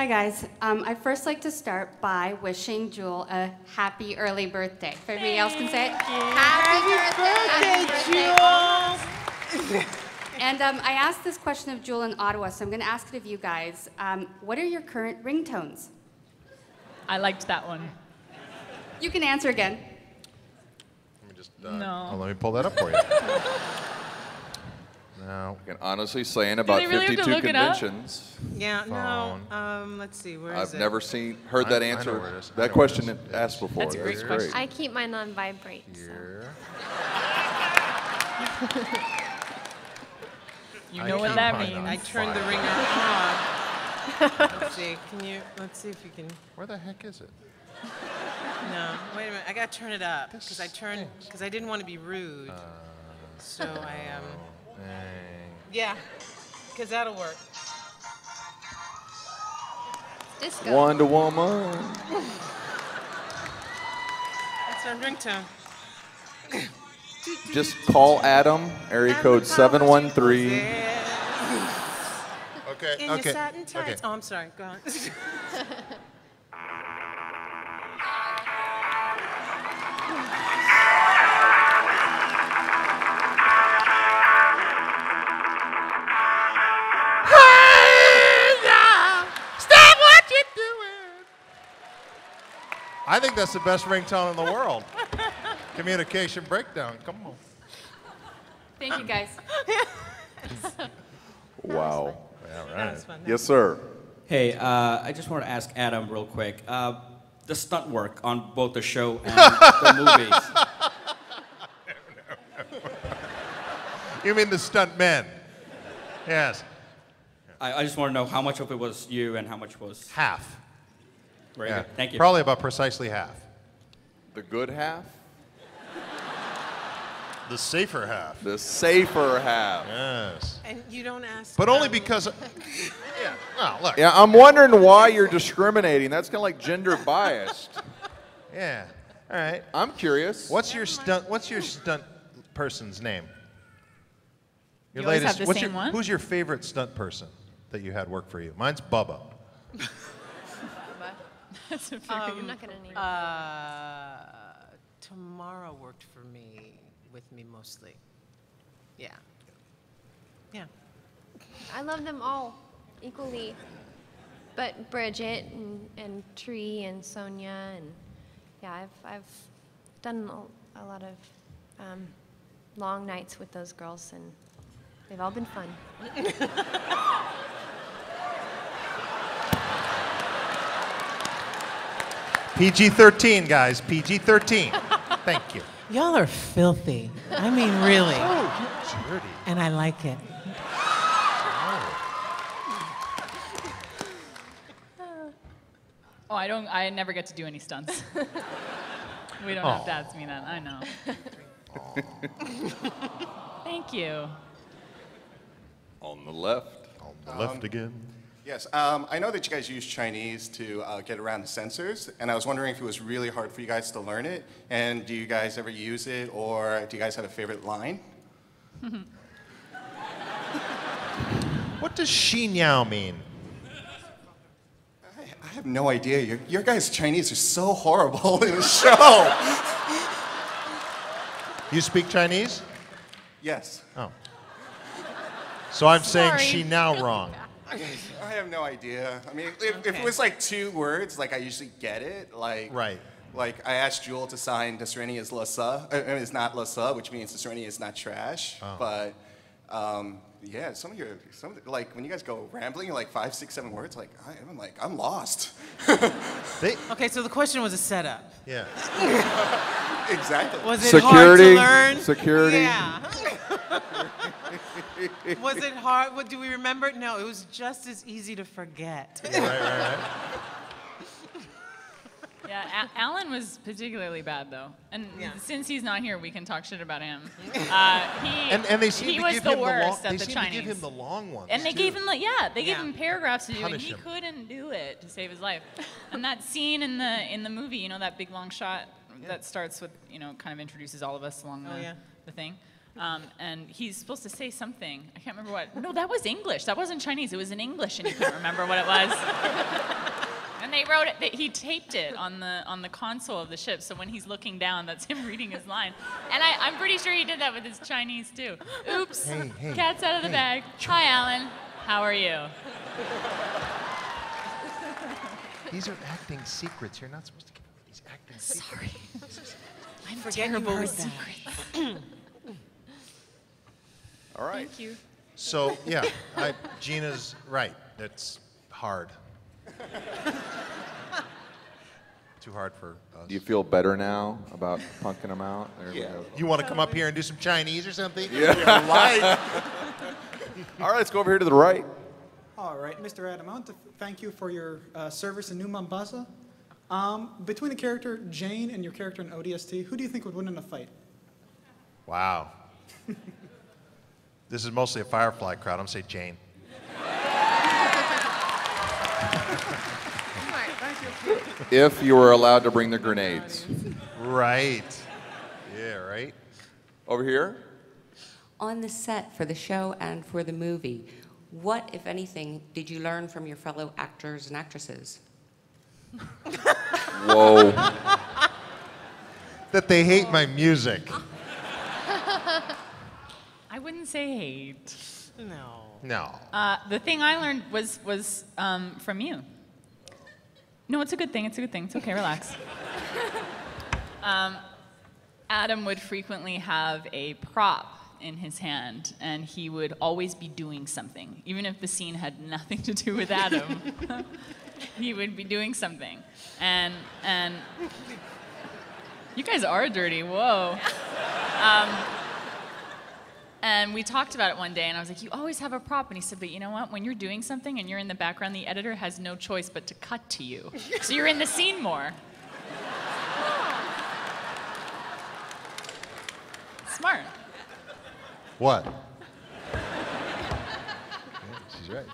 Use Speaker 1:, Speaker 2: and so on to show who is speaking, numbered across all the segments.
Speaker 1: Hi guys. I'd first like to start by wishing Jewel a happy early birthday. If everybody else can say it.
Speaker 2: Happy birthday, Jewel!
Speaker 1: And I asked this question of Jewel in Ottawa, so I'm going to ask it of you guys. What are your current ringtones?
Speaker 3: I liked that one.
Speaker 1: You can answer again.
Speaker 4: Let me just,
Speaker 3: No.
Speaker 4: let me pull that up for you. No.
Speaker 5: I can honestly say in about
Speaker 3: really have to
Speaker 5: 52
Speaker 3: look it up?
Speaker 5: conventions,
Speaker 2: Yeah,
Speaker 4: Phone.
Speaker 2: no. Let's see, where is
Speaker 5: I've
Speaker 2: it?
Speaker 5: never heard that
Speaker 4: I know
Speaker 5: answer,
Speaker 4: where it is. I know
Speaker 5: that
Speaker 4: where
Speaker 5: question
Speaker 4: it is.
Speaker 5: asked before.
Speaker 3: That's a great question.
Speaker 6: I keep mine on vibrate. So.
Speaker 4: Here.
Speaker 3: You
Speaker 4: I
Speaker 3: know what
Speaker 4: keep
Speaker 3: that
Speaker 4: mine
Speaker 3: means.
Speaker 4: on
Speaker 2: I turned the
Speaker 4: fire.
Speaker 2: ringer on. Let's see, let's see if you can,
Speaker 4: Where the heck is it?
Speaker 2: no, wait a minute, I gotta turn it up, because I didn't want to be rude. So
Speaker 4: Dang.
Speaker 2: yeah, because that'll work.
Speaker 6: Disco.
Speaker 5: Wonder Woman.
Speaker 2: That's our ringtone.
Speaker 5: Just call Adam, area code 713.
Speaker 4: Okay,
Speaker 2: In your
Speaker 4: okay.
Speaker 2: satin tights.
Speaker 4: Okay.
Speaker 2: Oh, I'm sorry, go on.
Speaker 4: I think that's the best ringtone in the world. Communication breakdown. Come on.
Speaker 1: Thank you guys.
Speaker 5: Wow.
Speaker 4: All
Speaker 2: That
Speaker 4: right.
Speaker 2: was fun.
Speaker 5: Yes, sir.
Speaker 7: Hey, I just want to ask Adam real quick. The stunt work on both the show and the movies.
Speaker 4: You mean the stunt men? Yes.
Speaker 7: I just want to know how much of it was you and how much was...
Speaker 4: Half.
Speaker 7: Very
Speaker 4: Yeah.
Speaker 7: good. Thank you.
Speaker 4: Probably about precisely half.
Speaker 5: The good half?
Speaker 4: The safer half.
Speaker 5: The safer half.
Speaker 4: Yes.
Speaker 2: And you don't ask.
Speaker 4: But only because. Yeah. Well, look.
Speaker 5: Yeah, I'm wondering why you're discriminating. That's kind of like gender biased.
Speaker 4: Yeah. All right.
Speaker 5: I'm curious.
Speaker 4: What's your stunt person's name? Your
Speaker 3: You always have the same one?
Speaker 4: Who's your favorite stunt person that you had work for you? Mine's Bubba.
Speaker 3: That's a
Speaker 6: I'm not gonna name it.
Speaker 2: Tomorrow worked for me, with me mostly. Yeah. Yeah.
Speaker 6: I love them all equally, but Bridget and Tree and Sonia and yeah, I've done a lot of long nights with those girls and they've all been fun.
Speaker 4: PG-13, guys. PG-13. Thank you.
Speaker 2: Y'all are filthy. I mean, really.
Speaker 4: Dirty.
Speaker 2: And I like it.
Speaker 3: Oh, I never get to do any stunts. We don't have to ask me that. I know. Thank you.
Speaker 5: On the left.
Speaker 4: On the left again.
Speaker 8: Yes, I know that you guys use Chinese to get around the censors, and I was wondering if it was really hard for you guys to learn it, and do you guys ever use it, or do you guys have a favorite line?
Speaker 4: What does Xi Niao mean?
Speaker 8: I have no idea. Your guys' Chinese are so horrible in the show.
Speaker 4: You speak Chinese?
Speaker 8: Yes.
Speaker 4: Oh. So I'm
Speaker 6: Sorry.
Speaker 4: saying Xi Niao wrong.
Speaker 8: I have no idea. I mean, if it was like 2 words, like I usually get it. Like,
Speaker 4: Right.
Speaker 8: Like I asked Jewel to sign "The Serenity is Lassa," it's not Lassa, which means "The Serenity is not trash."
Speaker 4: Oh.
Speaker 8: But yeah, like when you guys go rambling, like 5, 6, 7 words, like I'm lost.
Speaker 2: Okay, so the question was a setup.
Speaker 4: Yeah.
Speaker 8: Exactly.
Speaker 2: Was it
Speaker 5: Security.
Speaker 2: hard to learn?
Speaker 5: Security.
Speaker 2: Yeah. Was it hard? What do we remember? No, it was just as easy to forget.
Speaker 4: Right.
Speaker 3: Yeah, Alan was particularly bad though, and
Speaker 2: Yeah.
Speaker 3: since he's not here, we can talk shit about him.
Speaker 4: And they seem
Speaker 3: he
Speaker 4: to
Speaker 3: was
Speaker 4: give
Speaker 3: the
Speaker 4: him
Speaker 3: worst
Speaker 4: the long,
Speaker 3: at
Speaker 4: they
Speaker 3: the
Speaker 4: seem
Speaker 3: Chinese.
Speaker 4: to give him the long ones.
Speaker 3: And they
Speaker 4: too.
Speaker 3: gave him gave
Speaker 2: Yeah.
Speaker 3: him paragraphs to do, and
Speaker 4: Punish
Speaker 3: he
Speaker 4: him.
Speaker 3: couldn't do it to save his life. And that scene in the movie, you know, that big long shot that starts with, you know, kind of introduces all of us along
Speaker 2: Oh, yeah.
Speaker 3: the thing. And he's supposed to say something. I can't remember what. No, that was English. That wasn't Chinese. It was in English, and he couldn't remember what it was. And they wrote it. He taped it on the console of the ship. So when he's looking down, that's him reading his line. And I'm pretty sure he did that with his Chinese too. Oops.
Speaker 4: Hey,
Speaker 3: Cat's out of the bag. Hi, Alan. How are you?
Speaker 4: These are acting secrets. You're not supposed to give away these acting secrets.
Speaker 3: Sorry. I'm
Speaker 2: Forget
Speaker 3: terrible
Speaker 2: you heard
Speaker 3: with
Speaker 2: that.
Speaker 3: secrets.
Speaker 5: All right.
Speaker 3: Thank you.
Speaker 4: So, yeah, Gina's right. It's hard. Too hard for us.
Speaker 5: Do you feel better now about punking them out? There we
Speaker 8: Yeah.
Speaker 5: go.
Speaker 4: You want to come up here and do some Chinese or something?
Speaker 5: Yeah. All right, let's go over here to the right.
Speaker 9: All right, Mr. Adam, I want to thank you for your service in New Mombasa. Between the character Jane and your character in ODST, who do you think would win in a fight?
Speaker 4: Wow. This is mostly a Firefly crowd. I'm going to say Jane.
Speaker 5: If you were allowed to bring the grenades.
Speaker 4: Right. Yeah, right?
Speaker 5: Over here?
Speaker 10: On the set for the show and for the movie, what, if anything, did you learn from your fellow actors and actresses?
Speaker 5: Whoa.
Speaker 4: That they hate my music.
Speaker 3: I wouldn't say hate.
Speaker 2: No.
Speaker 4: No.
Speaker 3: The thing I learned was from you. No, it's a good thing. It's a good thing. It's okay. Relax. Adam would frequently have a prop in his hand, and he would always be doing something, even if the scene had nothing to do with Adam. He would be doing something, and you guys are dirty. Whoa. And we talked about it one day, and I was like, you always have a prop. And he said, but you know what? When you're doing something and you're in the background, the editor has no choice but to cut to you. So you're in the scene more. Smart.
Speaker 4: What? Yeah, she's right.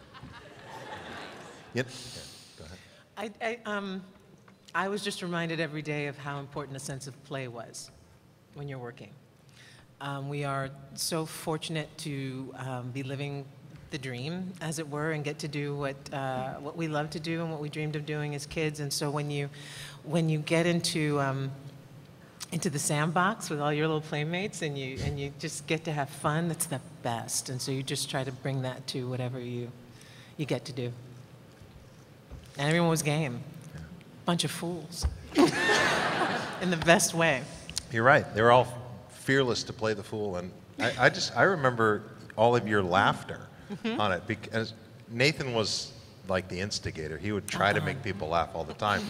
Speaker 4: Yep. Yeah, go ahead.
Speaker 2: I was just reminded every day of how important a sense of play was when you're working. We are so fortunate to be living the dream, as it were, and get to do what we love to do and what we dreamed of doing as kids. And so when you get into the sandbox with all your little playmates and you just get to have fun, that's the best. And so you just try to bring that to whatever you get to do. And everyone was game. Bunch of fools. In the best way.
Speaker 4: You're right. They were all fearless to play the fool, and I remember all of your laughter on it, because Nathan was like the instigator. He would try to make people laugh all the time,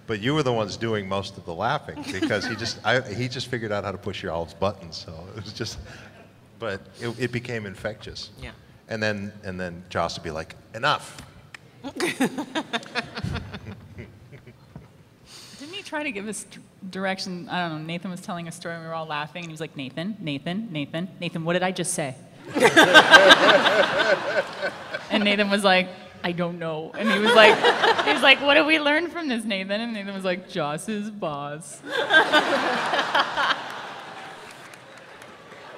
Speaker 4: but you were the ones doing most of the laughing because he just figured out how to push your all's buttons. So it was just, but it became infectious.
Speaker 2: Yeah.
Speaker 4: And then Joss would be like, enough.
Speaker 3: Didn't he try to give us direction? I don't know. Nathan was telling a story and we were all laughing, and he was like, Nathan, what did I just say? And Nathan was like, I don't know. And he was like, what did we learn from this, Nathan? And Nathan was like, Joss is boss.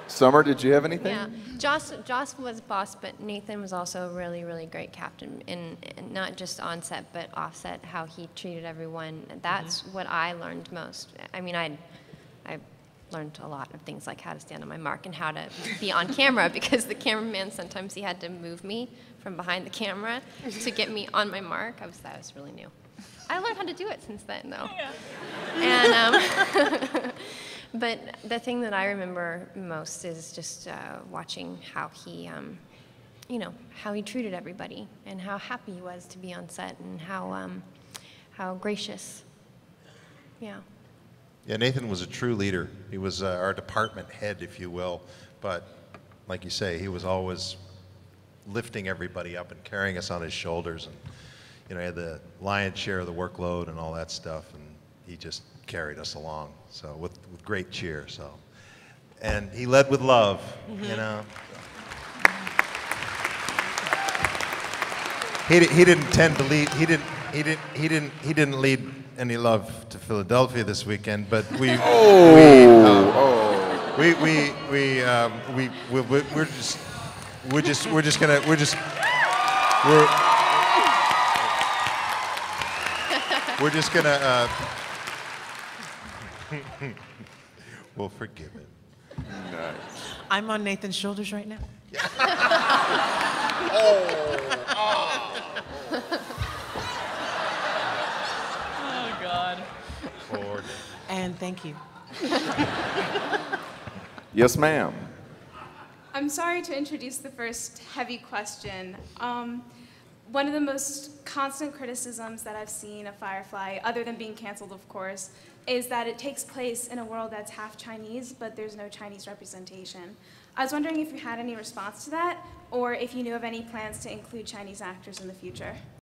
Speaker 5: Summer, did you have anything?
Speaker 6: Yeah, Joss was boss, but Nathan was also a really, really great captain, and not just on set, but off set, how he treated everyone. That's what I learned most. I mean, I learned a lot of things like how to stand on my mark and how to be on camera, because the cameraman, sometimes he had to move me from behind the camera to get me on my mark. That was really new. I learned how to do it since then, though. Yeah. And but the thing that I remember most is just watching how he, how he treated everybody and how happy he was to be on set and how gracious. Yeah.
Speaker 4: Yeah, Nathan was a true leader. He was our department head, if you will. But like you say, he was always lifting everybody up and carrying us on his shoulders. And, he had the lion's share of the workload and all that stuff. And he just carried us along, so with great cheer. So, and he led with love, He didn't tend to lead. He didn't lead any love to Philadelphia this weekend, but we we'll forgive it.
Speaker 5: Nice.
Speaker 2: I'm on Nathan's shoulders right now.
Speaker 3: Oh, God.
Speaker 4: Lord.
Speaker 2: And thank you.
Speaker 5: Yes, ma'am.
Speaker 11: I'm sorry to introduce the first heavy question. One of the most constant criticisms that I've seen of Firefly, other than being canceled, of course, is that it takes place in a world that's half Chinese, but there's no Chinese representation. I was wondering if you had any response to that, or if you knew of any plans to include Chinese actors in the future.